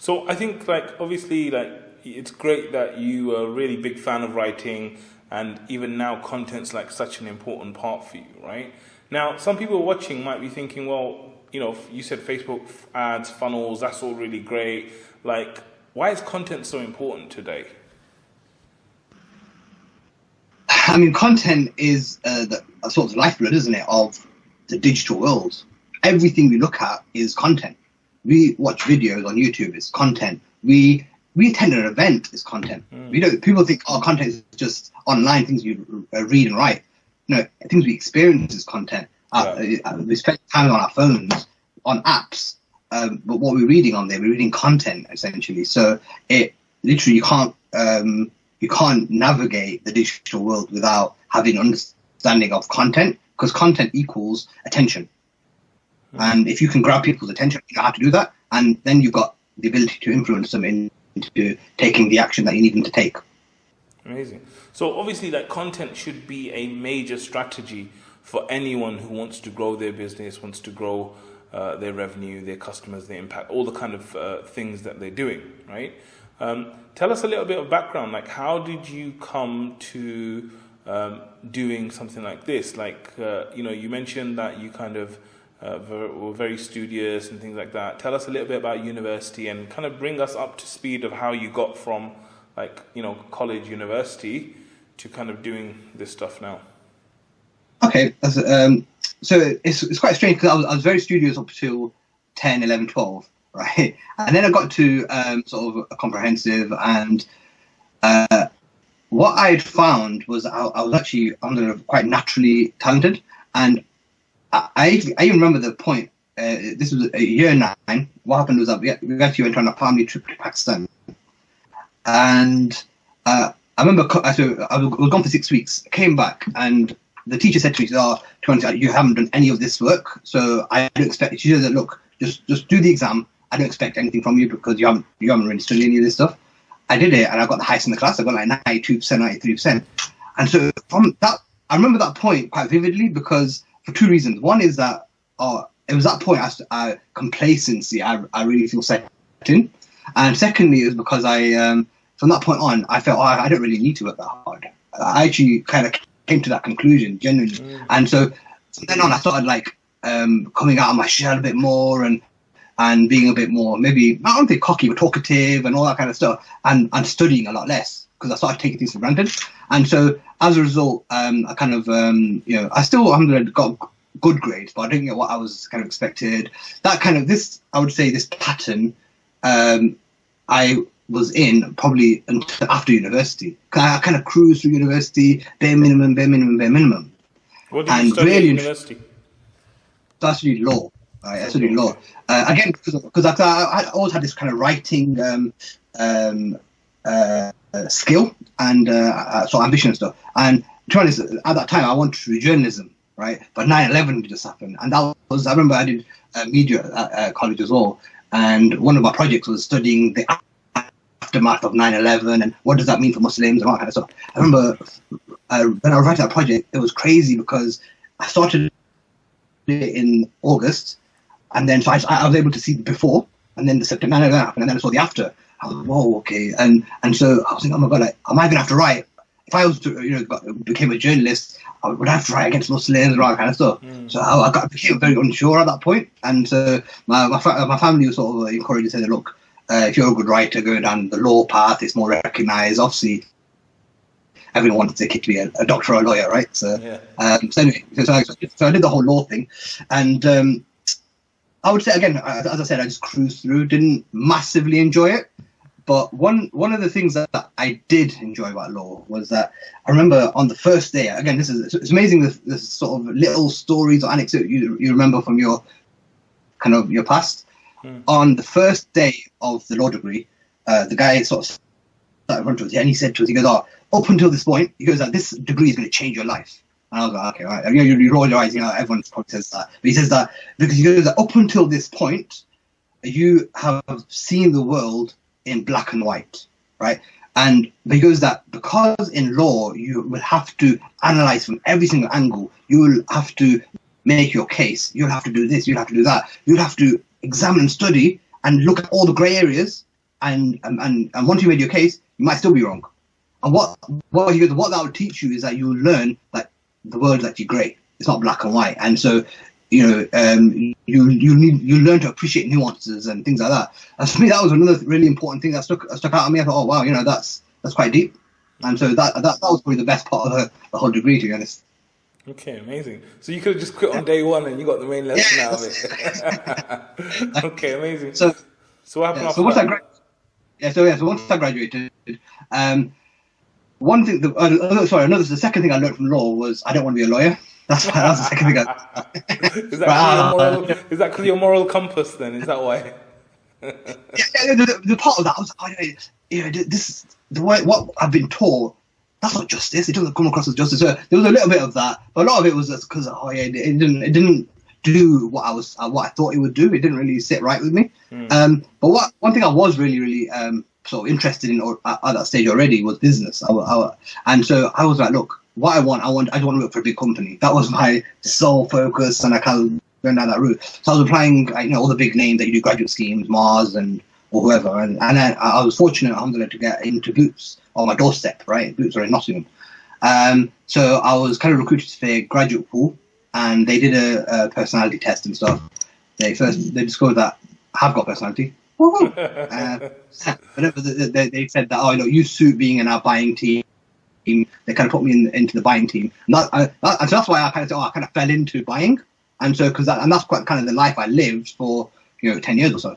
So I think, like, obviously, like, it's great that you are a really big fan of writing, and even now content's like such an important part for you, right? Now, some people watching might be thinking, well, you know, you said Facebook ads, funnels, that's all really great. Like, why is content so important today? I mean, content is the sort of lifeblood, isn't it, of the digital world. Everything we look at is content. We watch videos on YouTube, it's content. We attend an event, it's content. People think, oh, content is just online things you read and write. No, things we experience is content. We spend time on our phones, on apps, but what we're reading on there, we're reading content essentially. So it literally you can't navigate the digital world without having an understanding of content, because content equals attention. And if you can grab people's attention, you know how to do that, and then you've got the ability to influence them into taking the action that you need them to take. Amazing. So obviously, that content should be a major strategy for anyone who wants to grow their business, wants to grow their revenue, their customers, their impact, all the kind of things that they're doing, right? Tell us a little bit of background, like how did you come to doing something like this? Like, you mentioned that you kind of were very studious and things like that. Tell us a little bit about university and kind of bring us up to speed of how you got from, like, college, university to kind of doing this stuff now. Okay, so it's quite strange because I was very studious up till 10, 11, 12, right? And then I got to sort of a comprehensive, and what I'd found was I was actually quite naturally talented, and I even remember the point. This was year 9. What happened was that we actually went on a family trip to Pakistan, and I remember I was gone for 6 weeks. Came back, and the teacher said to me, you haven't done any of this work, so I don't expect." She said, "Look, just do the exam. I don't expect anything from you because you haven't really studied any of this stuff." I did it, and I got the highest in the class. I got like 92%, 93%, and so from that, I remember that point quite vividly because for 2 reasons. One is that it was that point complacency I really feel set in, and secondly is because from that point on I felt I don't really need to work that hard. I actually kind of came to that conclusion genuinely, and so from then on I started like coming out of my shell a bit more and being a bit more, maybe I don't think cocky, but talkative and all that kind of stuff, and studying a lot less because I started taking things for granted. And so as a result, I kind of I still got good grades, but I didn't get what I was kind of expected. That kind of I would say this pattern I was in probably until after university. I kind of cruised through university, bare minimum. What did you study at university? So I studied law. I studied law. Again, because I always had this kind of writing skill and sort of ambition and stuff. And to be honest, at that time, I wanted to do journalism, right? But 9/11 just happened. And I remember I did media at college as well. And one of my projects was studying the aftermath of 9/11 and what does that mean for Muslims and all that kind of stuff. I remember when I was writing that project, it was crazy because I started it in August, and then so I was able to see the before, and then the September 9/11 happened, and then I saw the after. I was like, whoa, okay, and so I was thinking, oh my god, like, am I gonna have to write? If I was to became a journalist, I would have to write against Muslims and all that kind of stuff. So I became very unsure at that point, and so my family was sort of encouraged to say, look, if you're a good writer, go down the law path. It's more recognised. Obviously, everyone wanted their kid to be a doctor or a lawyer, right? So, so anyway, so I did the whole law thing, and I would say again, as I said, I just cruised through. Didn't massively enjoy it, but one of the things that I did enjoy about law was that I remember on the first day. Again, it's amazing the sort of little stories or anecdotes you remember from your kind of your past. On the first day of the law degree, the guy sort of started in front of us, and he said to us, he goes, "Oh, up until this point," he goes, "this degree is going to change your life." And I was like, "Okay, right." You roll your eyes, everyone probably says that, but he says that because he goes that up until this point, you have seen the world in black and white, right? And he goes that because in law you will have to analyze from every single angle. You will have to make your case. You'll have to do this. You'll have to do that. You'll have to examine and study and look at all the grey areas and once you made your case, you might still be wrong. And what that would teach you is that you will learn that the world is actually grey. It's not black and white. And so, you learn to appreciate nuances and things like that. And for me, that was another really important thing that stuck out at me. I thought, oh wow, that's quite deep. And so that was probably the best part of the whole degree, to be honest. Okay, amazing. So you could have just quit on day one and you got the main lesson out of it. Okay, amazing. So what happened after that? So once I graduated, one thing, the second thing I learned from law was I don't want to be a lawyer. That's the second thing Is that because your moral compass then? Is that why? The part of that was, what I've been taught, that's not justice. It doesn't come across as justice. So there was a little bit of that, but a lot of it was just because it didn't do what I thought it would do. It didn't really sit right with me. But one thing I was really sort of interested in at that stage already was business. And so I was like, look, what I just want to work for a big company. That was my sole focus, and I kind of went down that route. So I was applying, all the big names that you do graduate schemes, Mars or whoever, and I was fortunate, alhamdulillah, to get into Boots on my doorstep. Right, Boots are in Nottingham. So I was kind of recruited to their graduate pool, and they did a personality test and stuff. They discovered that I've got personality. They said that, you suit being in our buying team. They kind of put me into the buying team, and so that's why I kind of fell into buying, and so that's quite kind of the life I lived for 10 years or so.